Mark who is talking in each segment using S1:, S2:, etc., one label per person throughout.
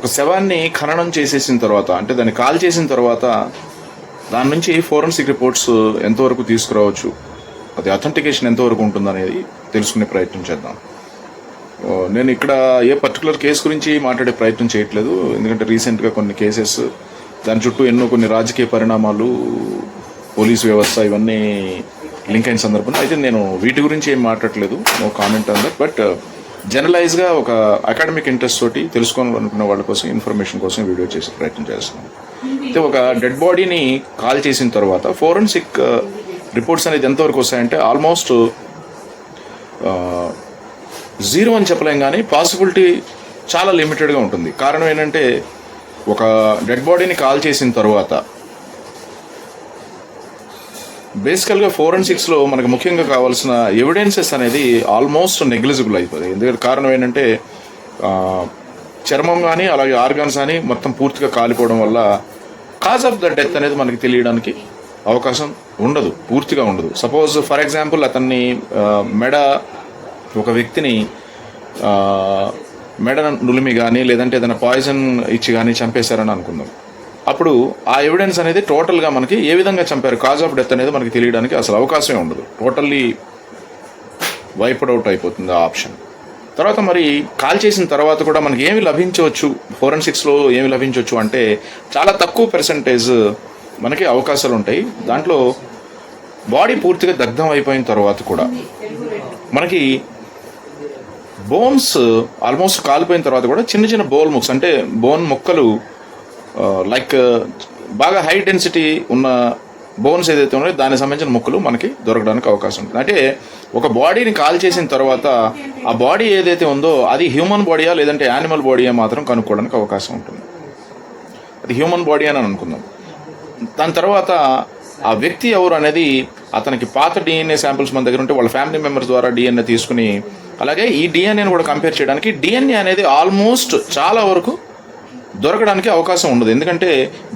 S1: ఒక శవాన్ని ఖననం చేసేసిన తర్వాత, అంటే దాన్ని కాల్ చేసిన తర్వాత దాని నుంచి ఫోరెన్సిక్ రిపోర్ట్స్ ఎంతవరకు తీసుకురావచ్చు, అది అథెంటికేషన్ ఎంతవరకు ఉంటుందనేది తెలుసుకునే ప్రయత్నం చేద్దాం. నేను ఇక్కడ ఏ పర్టికులర్ కేసు గురించి మాట్లాడే ప్రయత్నం చేయట్లేదు, ఎందుకంటే రీసెంట్గా కొన్ని కేసెస్, దాని చుట్టూ ఎన్నో కొన్ని రాజకీయ పరిణామాలు, పోలీసు వ్యవస్థ ఇవన్నీ లింక్ అయిన సందర్భంలో అయితే నేను వీటి గురించి ఏం మాట్లాడట్లేదు, no comment on that. But జనరలైజ్గా ఒక అకాడమిక్ ఇంట్రెస్ట్ తోటి తెలుసుకోవాలనుకున్న వాళ్ళ కోసం, ఇన్ఫర్మేషన్ కోసం వీడియో చేసే ప్రయత్నం చేస్తున్నాను. అయితే ఒక డెడ్ బాడీని కాల్ చేసిన తర్వాత ఫోరెన్సిక్ రిపోర్ట్స్ అనేది ఎంతవరకు వస్తాయంటే ఆల్మోస్ట్ 0 అని చెప్పలేం, కానీ పాసిబిలిటీ చాలా లిమిటెడ్గా ఉంటుంది. కారణం ఏంటంటే ఒక డెడ్ బాడీని కాల్ చేసిన తర్వాత బేసికల్గా ఫోరెన్సిక్స్లో మనకు ముఖ్యంగా కావాల్సిన ఎవిడెన్సెస్ అనేది ఆల్మోస్ట్ నెగ్లిజిబుల్ అయిపోతాయి. ఎందుకంటే కారణం ఏంటంటే చర్మం కానీ అలాగే ఆర్గాన్స్ కానీ మొత్తం పూర్తిగా కాలిపోవడం వల్ల కాజ్ ఆఫ్ ద డెత్ అనేది మనకి తెలియడానికి అవకాశం ఉండదు, పూర్తిగా ఉండదు. సపోజ్ ఫర్ ఎగ్జాంపుల్ అతన్ని ఒక వ్యక్తిని మెడ నులిమి కానీ లేదంటే ఏదైనా పాయిజన్ ఇచ్చి కానీ చంపేశారని అనుకుందాం. అప్పుడు ఆ ఎవిడెన్స్ అనేది టోటల్గా మనకి ఏ విధంగా చంపారు, కాజ్ ఆఫ్ డెత్ అనేది మనకి తెలియడానికి అసలు అవకాశమే ఉండదు, టోటల్లీ వైప్డ్ అవుట్ అయిపోతుంది ఆ ఆప్షన్. తర్వాత మరి కాల్ చేసిన తర్వాత కూడా మనకి ఏమి లభించవచ్చు, ఫోరెన్సిక్స్లో ఏమి లభించవచ్చు అంటే చాలా తక్కువ పర్సంటేజ్ మనకి అవకాశాలు ఉంటాయి. దాంట్లో బాడీ పూర్తిగా దగ్ధం అయిపోయిన తర్వాత కూడా మనకి బోన్స్ ఆల్మోస్ట్ కాలిపోయిన తర్వాత కూడా చిన్న చిన్న బోన్ ముక్కలు లైక్ బాగా హై డెన్సిటీ ఉన్న బోన్స్ ఏదైతే ఉన్నాయో దానికి సంబంధించిన ముక్కలు మనకి దొరకడానికి అవకాశం ఉంటుంది. అంటే ఒక బాడీని కాల్ చేసిన తర్వాత ఆ బాడీ ఏదైతే ఉందో అది హ్యూమన్ బాడీయా లేదంటే యానిమల్ బాడీయా మాత్రం కనుక్కోవడానికి అవకాశం ఉంటుంది. అది హ్యూమన్ బాడీ అని అనుకుందాం. దాని తర్వాత ఆ వ్యక్తి ఎవరు అనేది అతనికి పాత డిఎన్ఏ శాంపిల్స్ మన దగ్గర ఉంటే వాళ్ళ ఫ్యామిలీ మెంబర్స్ ద్వారా డిఎన్ఏ తీసుకుని, అలాగే ఈ డిఎన్ఏని కూడా కంపేర్ చేయడానికి డిఎన్ఏ అనేది ఆల్మోస్ట్ చాలా వరకు దొరకడానికి అవకాశం ఉండదు. ఎందుకంటే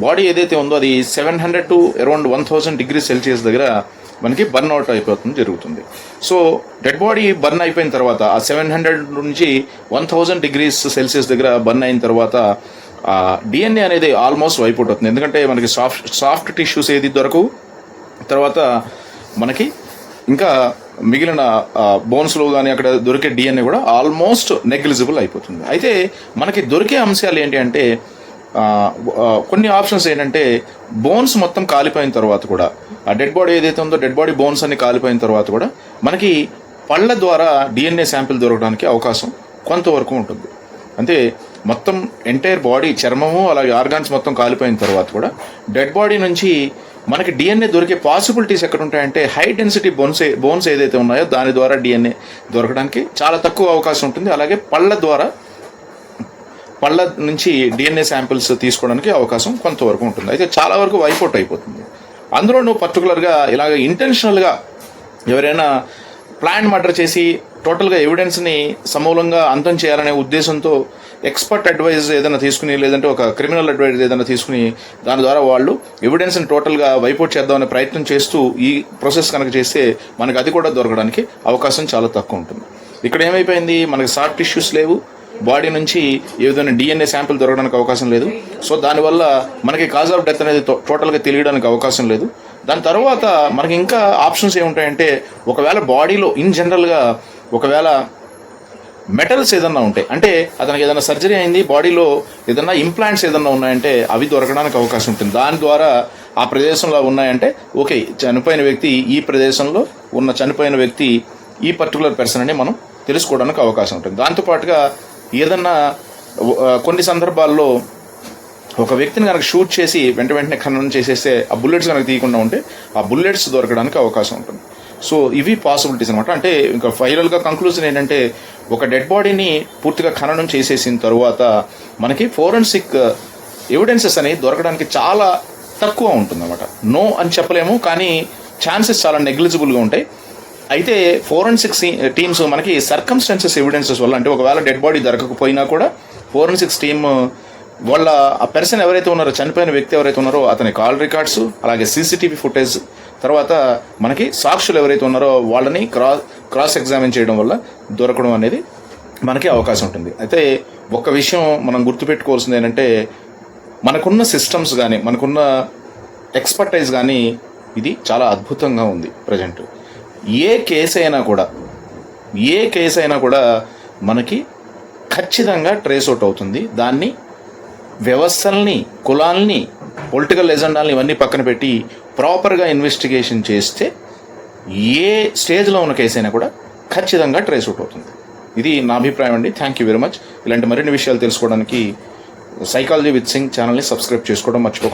S1: బాడీ ఏదైతే ఉందో అది 700 to around 1000 degrees Celsius దగ్గర మనకి బర్న్ అవుట్ జరుగుతుంది. సో డెడ్ బాడీ బర్న్ అయిపోయిన తర్వాత ఆ 700 నుంచి 1000 degrees Celsius దగ్గర బర్న్ అయిన తర్వాత డిఎన్ఏ అనేది ఆల్మోస్ట్ వైప్ అవుట్ అవుతుంది. ఎందుకంటే మనకి సాఫ్ట్ టిష్యూస్ ఏది దొరకవు, తర్వాత మనకి ఇంకా మిగిలిన బోన్స్లో కానీ అక్కడ దొరికే డిఎన్ఏ కూడా ఆల్మోస్ట్ నెగ్లిజిబుల్ అయిపోతుంది. అయితే మనకి దొరికే అంశాలు ఏంటి అంటే కొన్ని ఆప్షన్స్ ఏంటంటే బోన్స్ మొత్తం కాలిపోయిన తర్వాత కూడా ఆ డెడ్ బాడీ ఏదైతే ఉందో డెడ్ బాడీ బోన్స్ అన్ని కాలిపోయిన తర్వాత కూడా మనకి పళ్ళ ద్వారా డిఎన్ఏ శాంపిల్ దొరకడానికి అవకాశం కొంతవరకు ఉంటుంది. అంటే మొత్తం ఎంటైర్ బాడీ చర్మము అలాగే ఆర్గాన్స్ మొత్తం కాలిపోయిన తర్వాత కూడా డెడ్ బాడీ నుంచి మనకి డిఎన్ఏ దొరికే పాసిబిలిటీస్ ఎక్కడ ఉంటాయంటే హై డెన్సిటీ బోన్స్ ఏదైతే ఉన్నాయో దాని ద్వారా డిఎన్ఏ దొరకడానికి చాలా తక్కువ అవకాశం ఉంటుంది. అలాగే పళ్ళ నుంచి డిఎన్ఏ శాంపిల్స్ తీసుకోవడానికి అవకాశం కొంతవరకు ఉంటుంది. అయితే చాలా వరకు వైపౌట్ అయిపోతుంది. అందులోనూ పర్టికులర్గా ఇలాగ ఇంటెన్షనల్గా ఎవరైనా ప్లాన్ మర్డర్ చేసి టోటల్గా ఎవిడెన్స్ని సమూలంగా అంతం చేయాలనే ఉద్దేశంతో ఎక్స్పర్ట్ అడ్వైజ్ ఏదైనా తీసుకుని లేదంటే ఒక క్రిమినల్ అడ్వైజ్ ఏదైనా తీసుకుని దాని ద్వారా వాళ్ళు ఎవిడెన్స్ని టోటల్గా వైపౌట్ చేద్దామనే ప్రయత్నం చేస్తూ ఈ ప్రాసెస్ కనుక చేస్తే మనకి అది కూడా దొరకడానికి అవకాశం చాలా తక్కువ ఉంటుంది. ఇక్కడ ఏమైపోయింది, మనకి సాఫ్ట్ టిష్యూస్ లేవు, బాడీ నుంచి ఏదైనా డిఎన్ఏ శాంపిల్ దొరకడానికి అవకాశం లేదు. సో దానివల్ల మనకి కాజ్ ఆఫ్ డెత్ అనేది టోటల్గా తెలియడానికి అవకాశం లేదు. దాని తర్వాత మనకి ఇంకా ఆప్షన్స్ ఏముంటాయంటే ఒకవేళ బాడీలో ఇన్ జనరల్గా ఒకవేళ మెటల్స్ ఏదన్నా ఉంటాయి అంటే అతనికి ఏదైనా సర్జరీ అయింది, బాడీలో ఏదన్నా ఇంప్లాంట్స్ ఏదన్నా ఉన్నాయంటే అవి దొరకడానికి అవకాశం ఉంటుంది. దాని ద్వారా ఆ ప్రదేశంలో ఉన్నాయంటే ఓకే, చనిపోయిన వ్యక్తి ఈ ప్రదేశంలో ఉన్న చనిపోయిన వ్యక్తి ఈ పర్టికులర్ పర్సన్ అని మనం తెలుసుకోవడానికి అవకాశం ఉంటుంది. దాంతోపాటుగా ఏదన్నా కొన్ని సందర్భాల్లో ఒక వ్యక్తిని కనుక షూట్ చేసి వెంటనే ఖననం చేసేస్తే ఆ బుల్లెట్స్ కనుక తీయకుండా ఉంటే ఆ బుల్లెట్స్ దొరకడానికి అవకాశం ఉంటుంది. సో ఇవి పాసిబిలిటీస్ అనమాట. అంటే ఇంకా ఫైనల్గా కంక్లూజన్ ఏంటంటే ఒక డెడ్ బాడీని పూర్తిగా ఖననం చేసేసిన తర్వాత మనకి ఫోరెన్సిక్ ఎవిడెన్సెస్ అనేవి దొరకడానికి చాలా తక్కువ ఉంటుందన్నమాట. నో అని చెప్పలేము, కానీ ఛాన్సెస్ చాలా నెగ్లిజిబుల్గా ఉంటాయి. అయితే ఫోరెన్సిక్స్ టీమ్స్ మనకి సర్కమ్స్టాన్సెస్ ఎవిడెన్సెస్ వల్ల, అంటే ఒకవేళ డెడ్ బాడీ దొరకకపోయినా కూడా ఫోరెన్సిక్స్ టీమ్ వాళ్ళ ఆ పర్సన్ ఎవరైతే ఉన్నారో, చనిపోయిన వ్యక్తి ఎవరైతే ఉన్నారో అతని కాల్ రికార్డ్స్, అలాగే సీసీటీవీ ఫుటేజ్, తర్వాత మనకి సాక్షులు ఎవరైతే ఉన్నారో వాళ్ళని క్రాస్ ఎగ్జామిన్ చేయడం వల్ల దొరకడం అనేది మనకి అవకాశం ఉంటుంది. అయితే ఒక్క విషయం మనం గుర్తుపెట్టుకోవాల్సింది ఏంటంటే, మనకున్న సిస్టమ్స్ కానీ మనకున్న ఎక్స్పర్టైజ్ కానీ ఇది చాలా అద్భుతంగా ఉంది ప్రజెంట్. ఏ కేసు అయినా కూడా మనకి ఖచ్చితంగా ట్రేస్ అవుట్ అవుతుంది. దాన్ని వ్యవస్థల్ని, కులాల్ని, పొలిటికల్ ఎజెండాలని ఇవన్నీ పక్కన పెట్టి ప్రాపర్గా ఇన్వెస్టిగేషన్ చేస్తే ఏ స్టేజ్లో ఉన్న కేసు అయినా కూడా ఖచ్చితంగా ట్రేస్ అవుట్ అవుతుంది. ఇది నా అభిప్రాయం అండి. Thank you very much. ఇలాంటి మరిన్ని విషయాలు తెలుసుకోవడానికి సైకాలజీ విత్ సింగ్ ఛానల్ని సబ్స్క్రైబ్ చేసుకోవడం మర్చిపోకండి.